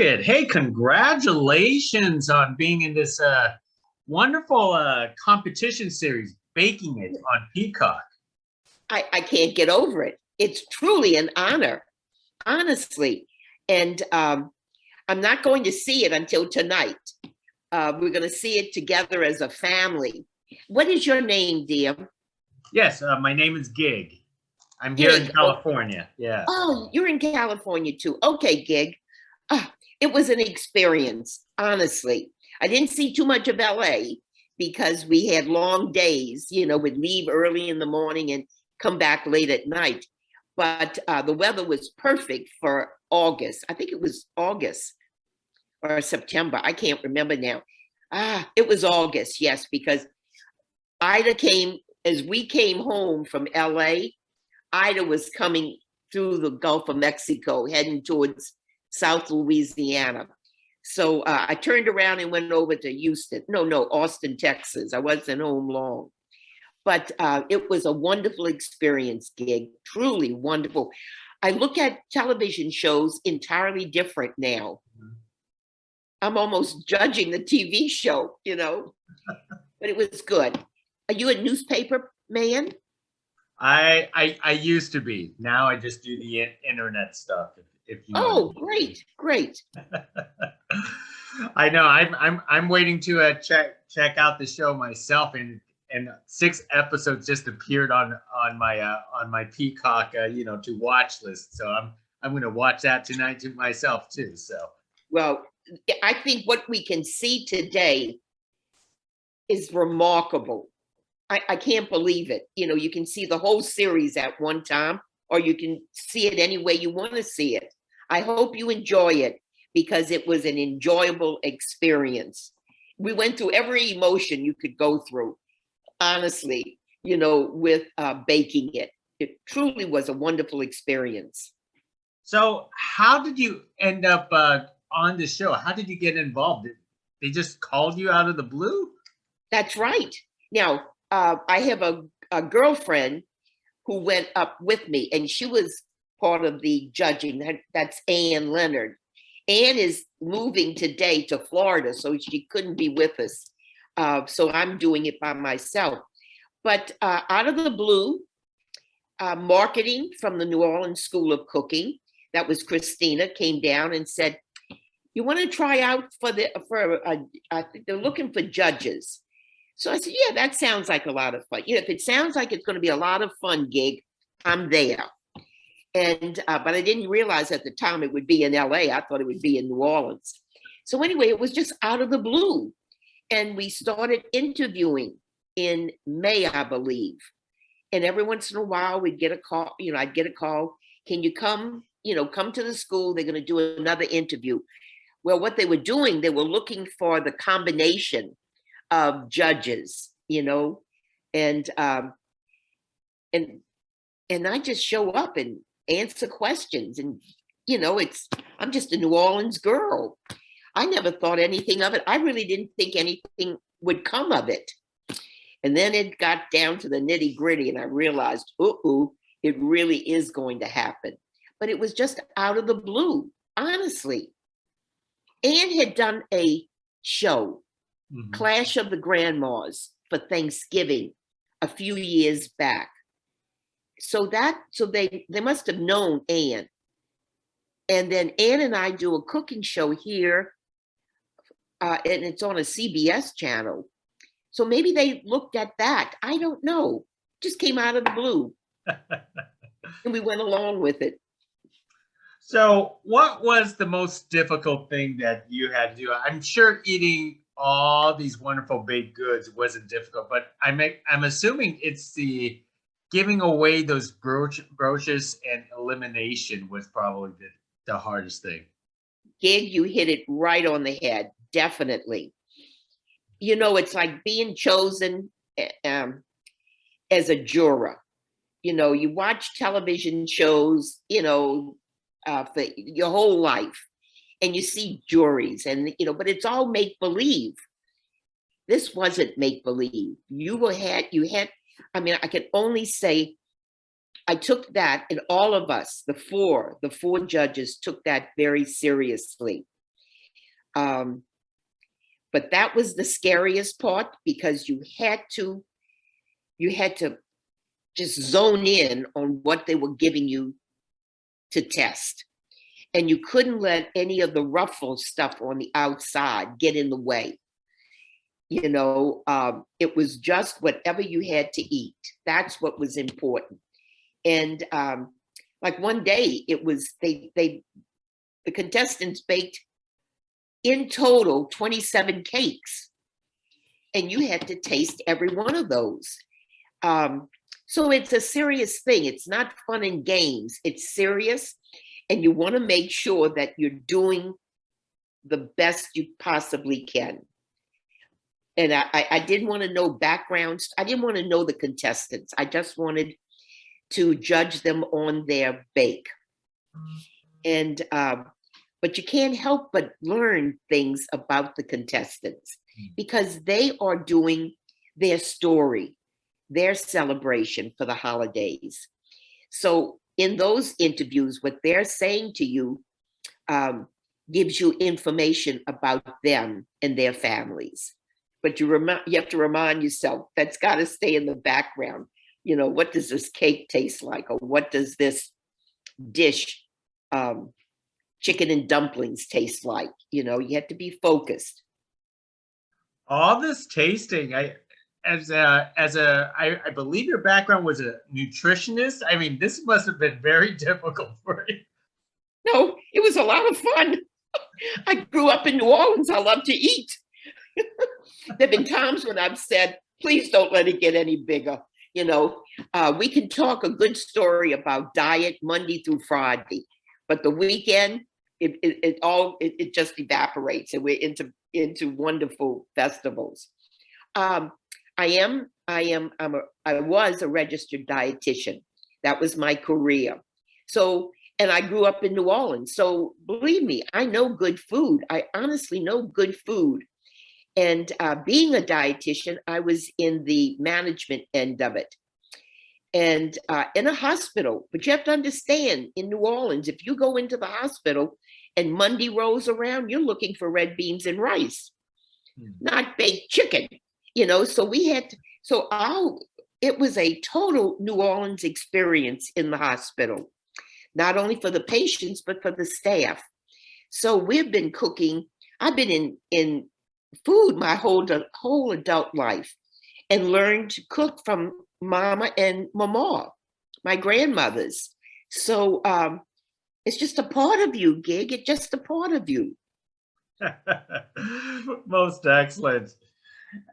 Harriet, hey, congratulations on being in this wonderful competition series, Baking It on Peacock. I can't get over it. It's truly an honor, honestly. And I'm not going to see it until tonight. We're going to see it together as a family. What is your name, dear? Yes, my name is Gig. I'm here in California. Yeah. Oh, you're in California too. Okay, Gig. It was an experience, honestly. I didn't see too much of LA because we had long days, we'd leave early in the morning and come back late at night. But the weather was perfect for August. I think it was August or September. I can't remember now. It was August, yes, because as we came home from LA, Ida was coming through the Gulf of Mexico, heading towards South Louisiana. So I turned around and went over to Austin, Texas. I wasn't home long. But it was a wonderful experience, Gig, truly wonderful. I look at television shows entirely different now. I'm almost judging the TV show, but it was good. Are you a newspaper man? I used to be. Now I just do the internet stuff. If you know. Oh, great. I know. I'm waiting to check out the show myself, and 6 episodes just appeared on my Peacock to watch list. So I'm going to watch that tonight to myself too. So well, I think what we can see today is remarkable. I can't believe it. You can see the whole series at one time, or you can see it any way you want to see it. I hope you enjoy it because it was an enjoyable experience. We went through every emotion you could go through, honestly, with baking it. It truly was a wonderful experience. So how did you end up on the show? How did you get involved? They just called you out of the blue? That's right. Now, I have a girlfriend who went up with me, and she was part of the judging. That's Ann Leonard. Ann is moving today to Florida, so she couldn't be with us. So I'm doing it by myself. But out of the blue, marketing from the New Orleans School of Cooking, that was Christina, came down and said, "You want to try out I think they're looking for judges." So I said, "Yeah, that sounds like a lot of fun. If it sounds like it's going to be a lot of fun, Gig, I'm there." And but I didn't realize at the time it would be in LA. I thought it would be in New Orleans. So anyway, it was just out of the blue. And we started interviewing in May, I believe. And every once in a while we'd get a call, I'd get a call. "Can you come, come to the school? They're going to do another interview." Well, what they were doing, they were looking for the combination of judges, and I just show up and answer questions, and I'm just a New Orleans girl. I never thought anything of it. I really didn't think anything would come of it. And then it got down to the nitty gritty, and I realized, it really is going to happen. But it was just out of the blue, honestly. Anne had done a show, Clash of the Grandmas, for Thanksgiving a few years back. So they must have known Anne. And then Anne and I do a cooking show here, and it's on a CBS channel. So maybe they looked at that. I don't know. Just came out of the blue. And we went along with it. So what was the most difficult thing that you had to do? I'm sure eating all these wonderful baked goods wasn't difficult, but I'm assuming it's the giving away those brochures and elimination was probably the hardest thing. Gig, you hit it right on the head, definitely. It's like being chosen as a juror. You watch television shows, for your whole life, and you see juries, and but it's all make believe. This wasn't make believe. I can only say I took that, and all of us, the four judges, took that very seriously. But that was the scariest part because you had to just zone in on what they were giving you to test. And you couldn't let any of the ruffle stuff on the outside get in the way. It was just whatever you had to eat. That's what was important. And like one day, it was the contestants baked in total 27 cakes, and you had to taste every one of those. So it's a serious thing. It's not fun and games. It's serious, and you want to make sure that you're doing the best you possibly can. And I didn't want to know backgrounds. I didn't want to know the contestants. I just wanted to judge them on their bake. And but you can't help but learn things about the contestants because they are doing their story, their celebration for the holidays. So in those interviews, what they're saying to you gives you information about them and their families. But you have to remind yourself that's got to stay in the background. What does this cake taste like? Or what does this dish, chicken and dumplings, taste like? You have to be focused. All this tasting, I believe your background was a nutritionist. I mean, this must have been very difficult for you. No, it was a lot of fun. I grew up in New Orleans. I love to eat. There've been times when I've said, please don't let it get any bigger. We can talk a good story about diet Monday through Friday, but the weekend, it just evaporates, and we're into wonderful festivals. I was a registered dietitian. That was my career. So, and I grew up in New Orleans. So believe me, I know good food. I honestly know good food. And being a dietitian, I was in the management end of it. And in a hospital, but you have to understand, in New Orleans, if you go into the hospital and Monday rolls around, you're looking for red beans and rice, not baked chicken. So it was a total New Orleans experience in the hospital, not only for the patients, but for the staff. So we've been cooking. I've been in food my whole adult life, and learned to cook from Mama and Mama, my grandmothers. So it's just a part of you, Gig. It's just a part of you. Most excellent.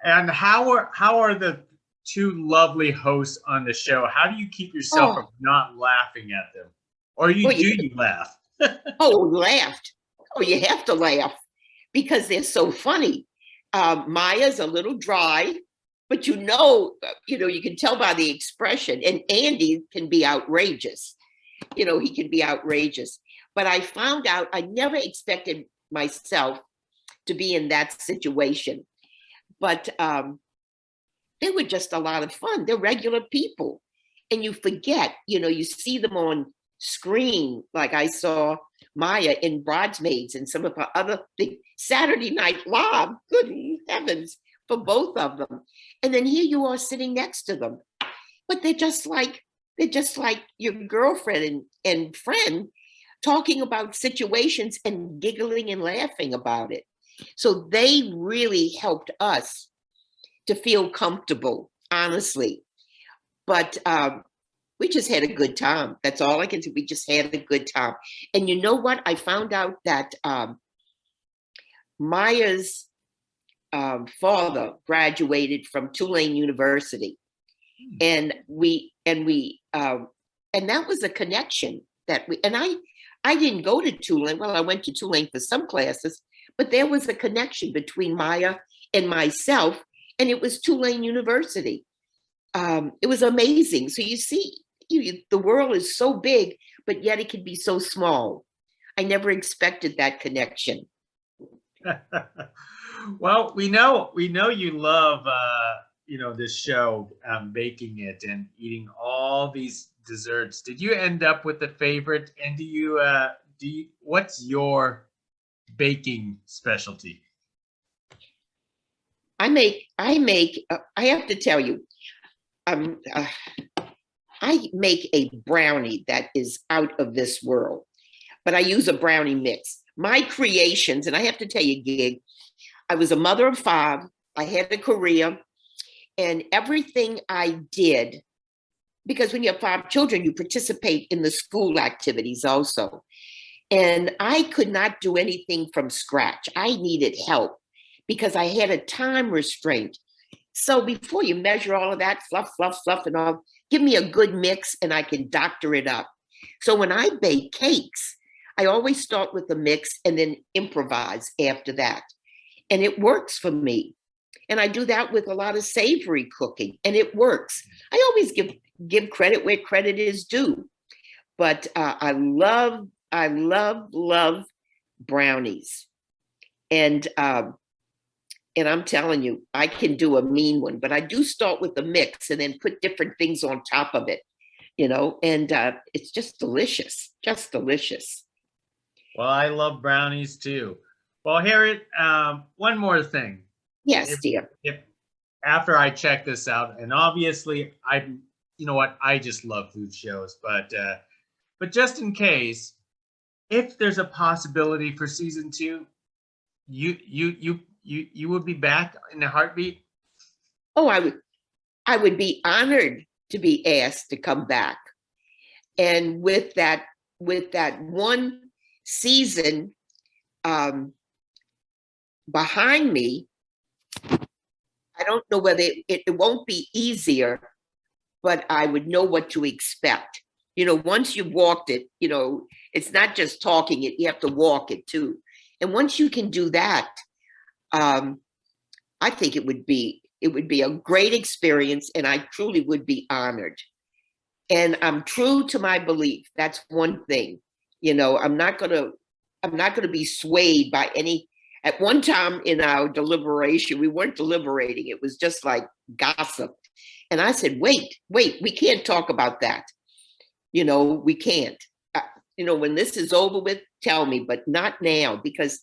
And how are the two lovely hosts on the show? How do you keep yourself from not laughing at them? Or you laugh? Laughed. Oh, you have to laugh because they're so funny. Maya's a little dry, but you can tell by the expression. And Andy can be outrageous. He can be outrageous. But I found out I never expected myself to be in that situation. But they were just a lot of fun. They're regular people. And you forget, you see them on screen. Like I saw Maya in Bridesmaids and some of her other things. Saturday Night Live, good heavens, for both of them. And then here you are sitting next to them. But they're just like your girlfriend and friend talking about situations and giggling and laughing about it. So they really helped us to feel comfortable, honestly. But we just had a good time. That's all I can say. We just had a good time. And you know what? I found out that Maya's father graduated from Tulane University. And that was a connection that I didn't go to Tulane. Well, I went to Tulane for some classes, but there was a connection between Maya and myself, and it was Tulane University. It was amazing. So you see, the world is so big, but yet it can be so small. I never expected that connection. Well, we know you love this show, baking it and eating all these desserts. Did you end up with a favorite? And what's your baking specialty? I have to tell you, I make a brownie that is out of this world, but I use a brownie mix. My creations, and I have to tell you, Gig, I was a mother of 5. I had a career, and everything I did, because when you have 5 children, you participate in the school activities also. And I could not do anything from scratch. I needed help because I had a time restraint. So before you measure all of that, fluff, fluff, fluff, and all, give me a good mix and I can doctor it up. So when I bake cakes, I always start with the mix and then improvise after that. And it works for me. And I do that with a lot of savory cooking, and it works. I always give credit where credit is due. But I love brownies. And I'm telling you, I can do a mean one, but I do start with the mix and then put different things on top of it, and it's just delicious, just delicious. Well, I love brownies too. Well, Harriet, one more thing. Yes, dear. If after I check this out, and obviously you know what, I just love food shows, but just in case, if there's a possibility for season 2, you would be back in a heartbeat. Oh, I would be honored to be asked to come back. And with that one season behind me, I don't know whether it won't be easier, but I would know what to expect. Once you've walked it, it's not just talking it, you have to walk it too. And once you can do that, I think it would be a great experience, and I truly would be honored. And I'm true to my belief. That's one thing. I'm not gonna be swayed by any. At one time in our deliberation, we weren't deliberating. It was just like gossip. And I said, wait, we can't talk about that. We can't. When this is over with, tell me, but not now, because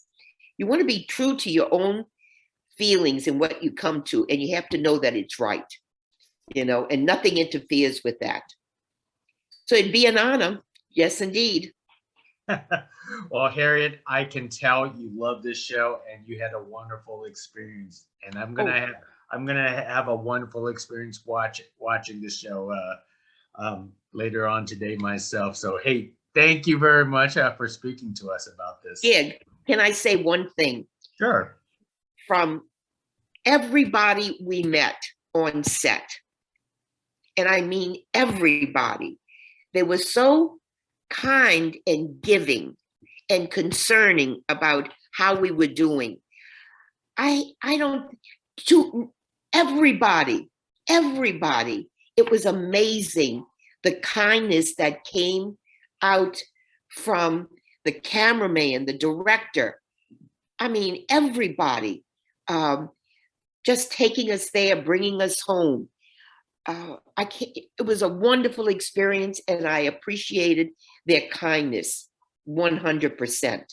you want to be true to your own feelings and what you come to, and you have to know that it's right, and nothing interferes with that. So it'd be an honor. Yes, indeed. Well, Harriet, I can tell you love this show and you had a wonderful experience, and I'm gonna have a wonderful experience watching this show later on today myself. So hey, thank you very much for speaking to us about this. Yeah, can I say one thing? Sure. From everybody we met on set, and I mean everybody, they were so kind and giving and concerning about how we were doing. I don't, to everybody, it was amazing, the kindness that came out from the cameraman, the director. I mean, everybody, just taking us there, bringing us home. It was a wonderful experience, and I appreciated their kindness 100%.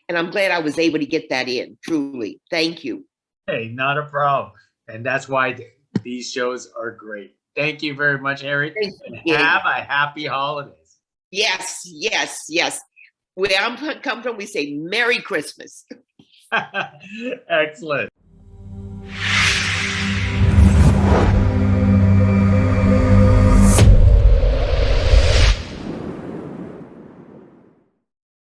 And I'm glad I was able to get that in, truly. Thank you. Hey, not a problem. And that's why these shows are great. Thank you very much, Harriet. And have a happy holidays. Yes. Where I'm come from, we say Merry Christmas. Excellent.